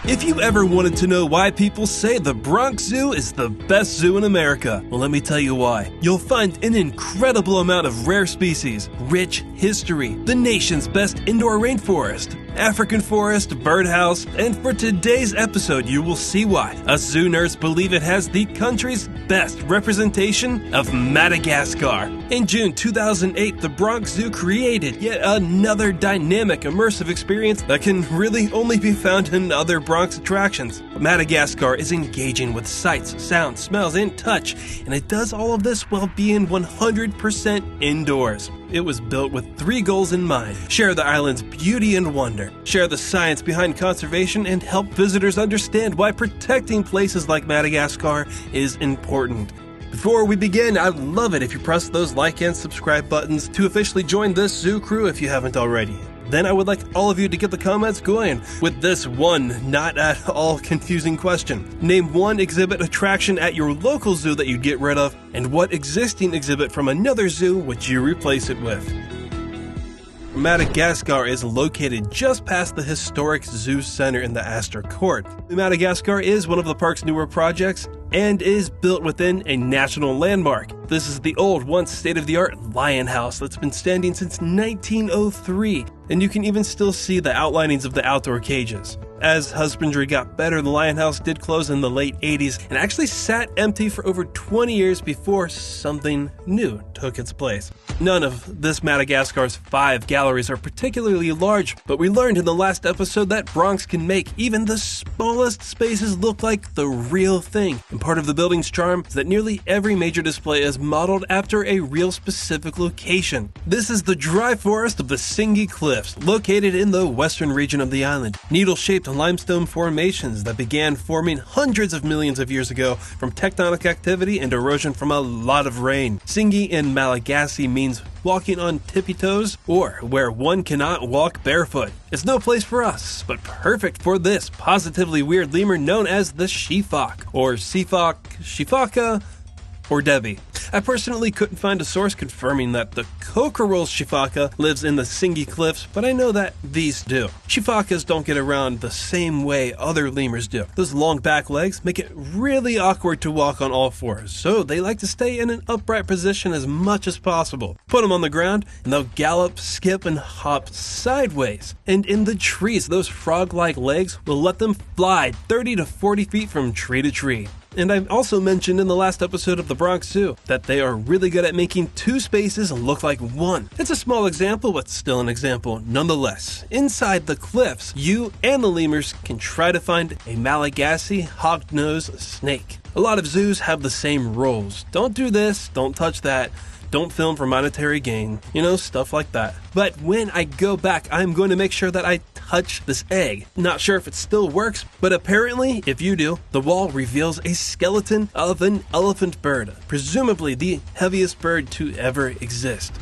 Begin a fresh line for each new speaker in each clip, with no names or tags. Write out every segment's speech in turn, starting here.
If you ever wanted to know why people say the Bronx Zoo is the best zoo in America, well, let me tell you why. You'll find an incredible amount of rare species, rich history, the nation's best indoor rainforest, African forest, birdhouse, and for today's episode, you will see why us zoo nerds believe it has the country's best representation of Madagascar. In June 2008, the Bronx Zoo created yet another dynamic, immersive experience that can really only be found in other Bronx attractions. Madagascar is engaging with sights, sounds, smells, and touch, and it does all of this while being 100% indoors. It was built with 3 goals in mind: share the island's beauty and wonder, share the science behind conservation, and help visitors understand why protecting places like Madagascar is important. Before we begin, I'd love it if you press those like and subscribe buttons to officially join this zoo crew if you haven't already. Then I would like all of you to get the comments going with this one not at all confusing question. Name one exhibit attraction at your local zoo that you'd get rid of, and what existing exhibit from another zoo would you replace it with? Madagascar is located just past the historic zoo center in the Astor Court. Madagascar is one of the park's newer projects and is built within a national landmark. This is the old, once state-of-the-art lion house that's been standing since 1903, and you can even still see the outlinings of the outdoor cages. As husbandry got better, the lion house did close in the late 80s and actually sat empty for over 20 years before something new took its place. None of this Madagascar's 5 galleries are particularly large, but we learned in the last episode that Bronx can make even the smallest spaces look like the real thing. And part of the building's charm is that nearly every major display is modeled after a real specific location. This is the dry forest of the Tsingy Cliffs, located in the western region of the island. Needle-shaped limestone formations that began forming hundreds of millions of years ago from tectonic activity and erosion from a lot of rain. Singi in Malagasy means walking on tippy toes, or where one cannot walk barefoot. It's no place for us, but perfect for this positively weird lemur known as the Sifaka, or Sifaka, or Debbie. I personally couldn't find a source confirming that the Coquerel Sifaka lives in the Tsingy Cliffs, but I know that these do. Sifakas don't get around the same way other lemurs do. Those long back legs make it really awkward to walk on all fours, so they like to stay in an upright position as much as possible. Put them on the ground, and they'll gallop, skip, and hop sideways. And in the trees, those frog-like legs will let them fly 30 to 40 feet from tree to tree. And I also mentioned in the last episode of the Bronx Zoo that they are really good at making 2 spaces look like one. It's a small example, but still an example nonetheless. Inside the cliffs, you and the lemurs can try to find a Malagasy hognose snake. A lot of zoos have the same rules. Don't do this, don't touch that. Don't film for monetary gain, stuff like that. But when I go back, I'm going to make sure that I touch this egg. Not sure if it still works, but apparently, if you do, the wall reveals a skeleton of an elephant bird, presumably the heaviest bird to ever exist.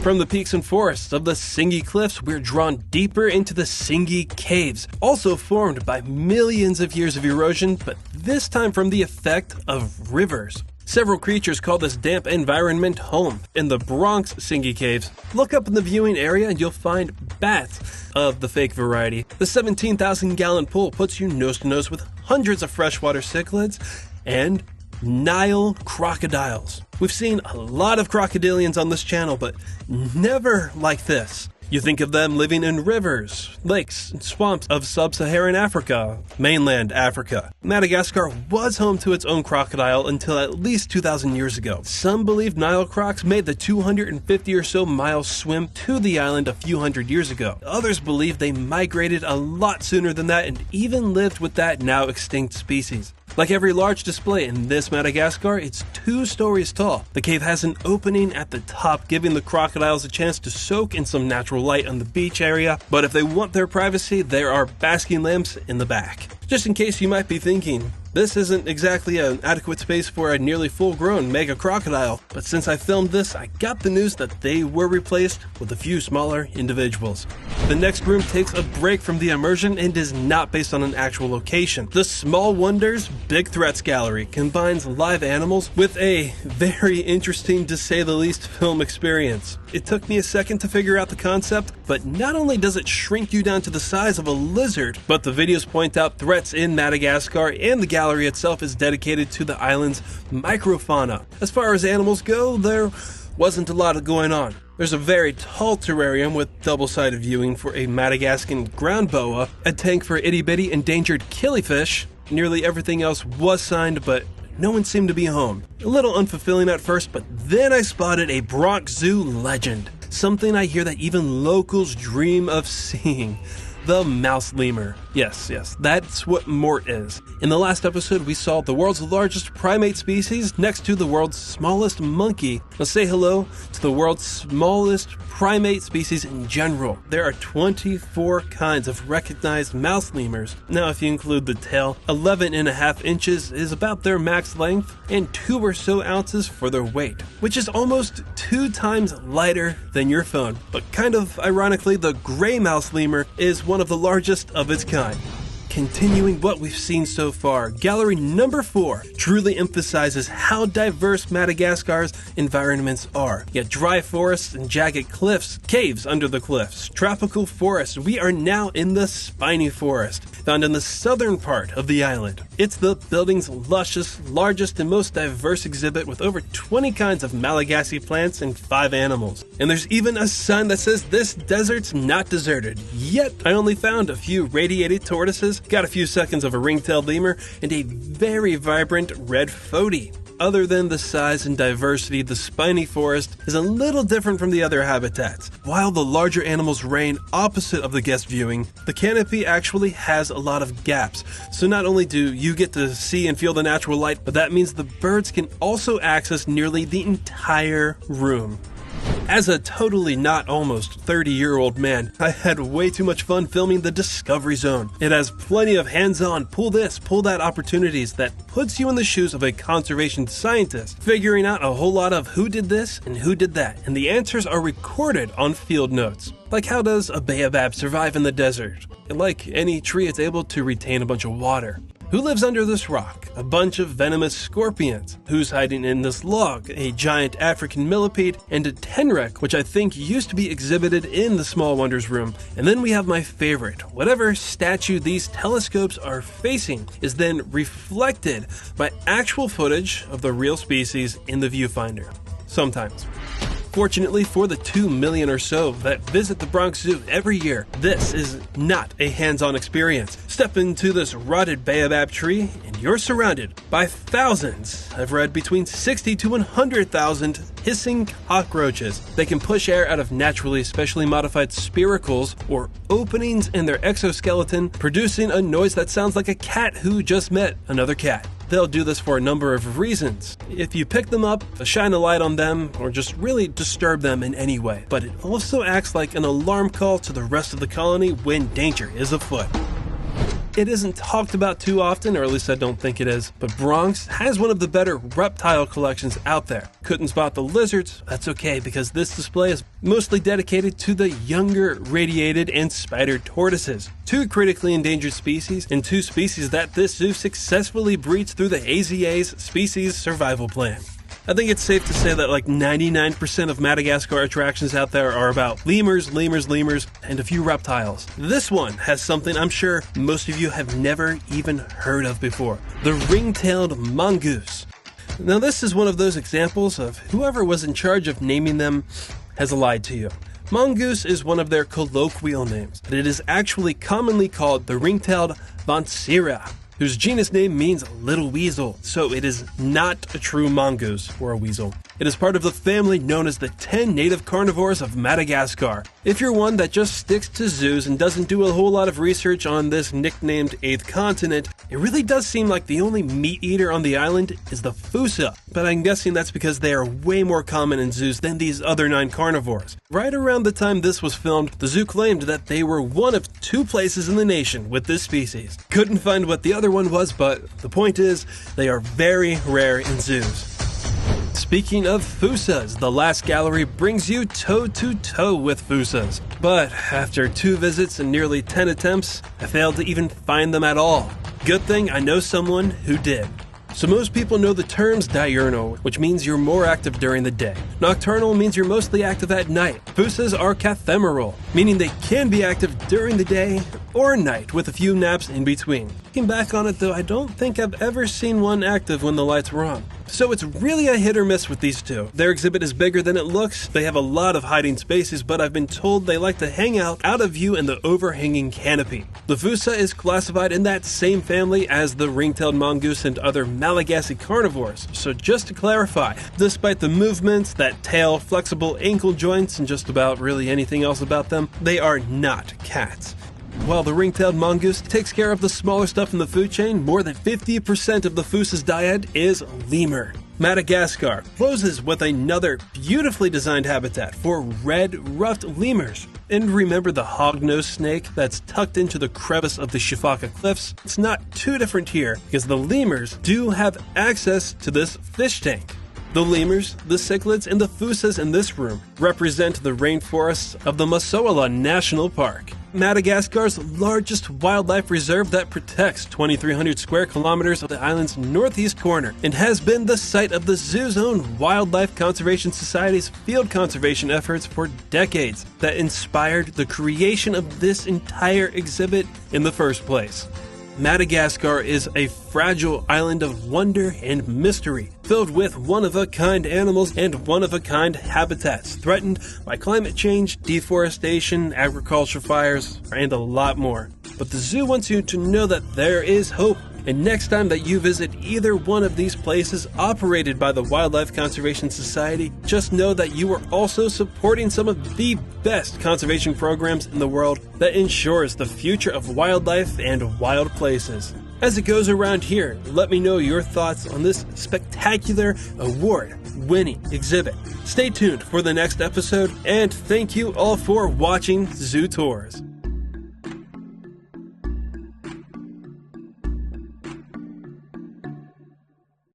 From the peaks and forests of the Tsingy Cliffs, we're drawn deeper into the Tsingy Caves, also formed by millions of years of erosion, but this time from the effect of rivers. Several creatures call this damp environment home. In the Bronx Tsingy Caves, look up in the viewing area and you'll find bats of the fake variety. The 17,000-gallon pool puts you nose to nose with hundreds of freshwater cichlids and Nile crocodiles. We've seen a lot of crocodilians on this channel, but never like this. You think of them living in rivers, lakes, and swamps of sub-Saharan Africa, mainland Africa. Madagascar was home to its own crocodile until at least 2,000 years ago. Some believe Nile crocs made the 250 or so mile swim to the island a few hundred years ago. Others believe they migrated a lot sooner than that and even lived with that now extinct species. Like every large display in this Madagascar, it's 2 stories tall. The cave has an opening at the top, giving the crocodiles a chance to soak in some natural light on the beach area, but if they want their privacy, there are basking lamps in the back. Just in case you might be thinking, This isn't exactly an adequate space for a nearly full-grown mega crocodile, but since I filmed this, I got the news that they were replaced with a few smaller individuals. The next room takes a break from the immersion and is not based on an actual location. The Small Wonders Big Threats Gallery combines live animals with a very interesting, to say the least, film experience. It took me a second to figure out the concept, but not only does it shrink you down to the size of a lizard, but the videos point out threats in Madagascar, and the gallery itself is dedicated to the island's microfauna. As far as animals go, there wasn't a lot going on. There's a very tall terrarium with double-sided viewing for a Malagasy Ground Boa, a tank for itty-bitty endangered killifish. Nearly everything else was signed, but no one seemed to be home. A little unfulfilling at first, but then I spotted a Bronx Zoo legend. Something I hear that even locals dream of seeing. The mouse lemur. Yes, that's what mort is. In the last episode, we saw the world's largest primate species next to the world's smallest monkey. Let's say hello to the world's smallest primate species in general. There are 24 kinds of recognized mouse lemurs. Now, if you include the tail, 11.5 inches is about their max length, and 2 or so ounces for their weight, which is almost 2 times lighter than your phone. But kind of ironically, the gray mouse lemur is one of the largest of its kind. Continuing what we've seen so far, gallery number 4 truly emphasizes how diverse Madagascar's environments are. Yet dry forests and jagged cliffs, caves under the cliffs, tropical forests. We are now in the Spiny Forest, found in the southern part of the island. It's the building's luscious, largest, and most diverse exhibit, with over 20 kinds of Malagasy plants and 5 animals. And there's even a sign that says this desert's not deserted. Yet I only found a few radiated tortoises, got a few seconds of a ring-tailed lemur, and a very vibrant red Fody. Other than the size and diversity, the Spiny Forest is a little different from the other habitats. While the larger animals reign opposite of the guest viewing, the canopy actually has a lot of gaps. So not only do you get to see and feel the natural light, but that means the birds can also access nearly the entire room. As a totally not almost 30-year-old man, I had way too much fun filming the Discovery Zone. It has plenty of hands-on, pull this, pull that opportunities that puts you in the shoes of a conservation scientist, figuring out a whole lot of who did this and who did that, and the answers are recorded on field notes. Like, how does a baobab survive in the desert? Like any tree, it's able to retain a bunch of water. Who lives under this rock? A bunch of venomous scorpions. Who's hiding in this log? A giant African millipede and a tenrec, which I think used to be exhibited in the Small Wonders room. And then we have my favorite. Whatever statue these telescopes are facing is then reflected by actual footage of the real species in the viewfinder. Sometimes. Fortunately for the 2 million or so that visit the Bronx Zoo every year, this is not a hands-on experience. Step into this rotted baobab tree and you're surrounded by thousands, I've read between 60 to 100,000 hissing cockroaches. They can push air out of naturally specially modified spiracles or openings in their exoskeleton, producing a noise that sounds like a cat who just met another cat. They'll do this for a number of reasons. If you pick them up, shine a light on them, or just really disturb them in any way. But it also acts like an alarm call to the rest of the colony when danger is afoot. It isn't talked about too often, or at least I don't think it is, but Bronx has one of the better reptile collections out there. Couldn't spot the lizards? That's okay, because this display is mostly dedicated to the younger radiated and spider tortoises, 2 critically endangered species, and 2 species that this zoo successfully breeds through the AZA's Species Survival Plan. I think it's safe to say that like 99% of Madagascar attractions out there are about lemurs, and a few reptiles. This one has something I'm sure most of you have never even heard of before: the ring-tailed mongoose. Now, this is one of those examples of whoever was in charge of naming them has lied to you. Mongoose is one of their colloquial names, but it is actually commonly called the ring-tailed Vontsira, whose genus name means little weasel, so it is not a true mongoose or a weasel. It is part of the family known as the 10 native carnivores of Madagascar. If you're one that just sticks to zoos and doesn't do a whole lot of research on this nicknamed 8th continent, it really does seem like the only meat eater on the island is the Fossa, but I'm guessing that's because they are way more common in zoos than these other 9 carnivores. Right around the time this was filmed, the zoo claimed that they were one of 2 places in the nation with this species. Couldn't find what the other one was, but the point is, they are very rare in zoos. Speaking of Fossas, the last gallery brings you toe-to-toe with Fossas. But after 2 visits and nearly 10 attempts, I failed to even find them at all. Good thing I know someone who did. So most people know the terms diurnal, which means you're more active during the day. Nocturnal means you're mostly active at night. Fossas are cathemeral, meaning they can be active during the day or night with a few naps in between. Looking back on it though, I don't think I've ever seen one active when the lights were on. So it's really a hit or miss with these 2. Their exhibit is bigger than it looks, they have a lot of hiding spaces, but I've been told they like to hang out of view in the overhanging canopy. The Fossa is classified in that same family as the ring-tailed mongoose and other Malagasy carnivores. So just to clarify, despite the movements, that tail, flexible ankle joints, and just about really anything else about them, they are not cats. While the ring-tailed mongoose takes care of the smaller stuff in the food chain, more than 50% of the Fossa's diet is lemur. Madagascar closes with another beautifully designed habitat for red ruffed lemurs. And remember the hognose snake that's tucked into the crevice of the Sifaka cliffs? It's not too different here because the lemurs do have access to this fish tank. The lemurs, the cichlids, and the Fossas in this room represent the rainforests of the Masoala National Park, Madagascar's largest wildlife reserve that protects 2,300 square kilometers of the island's northeast corner and has been the site of the zoo's own Wildlife Conservation Society's field conservation efforts for decades that inspired the creation of this entire exhibit in the first place. Madagascar is a fragile island of wonder and mystery, filled with one-of-a-kind animals and one-of-a-kind habitats, threatened by climate change, deforestation, agriculture fires, and a lot more. But the zoo wants you to know that there is hope, and next time that you visit either one of these places operated by the Wildlife Conservation Society, just know that you are also supporting some of the best conservation programs in the world that ensures the future of wildlife and wild places. As it goes around here, let me know your thoughts on this spectacular award-winning exhibit. Stay tuned for the next episode, and thank you all for watching Zoo Tours.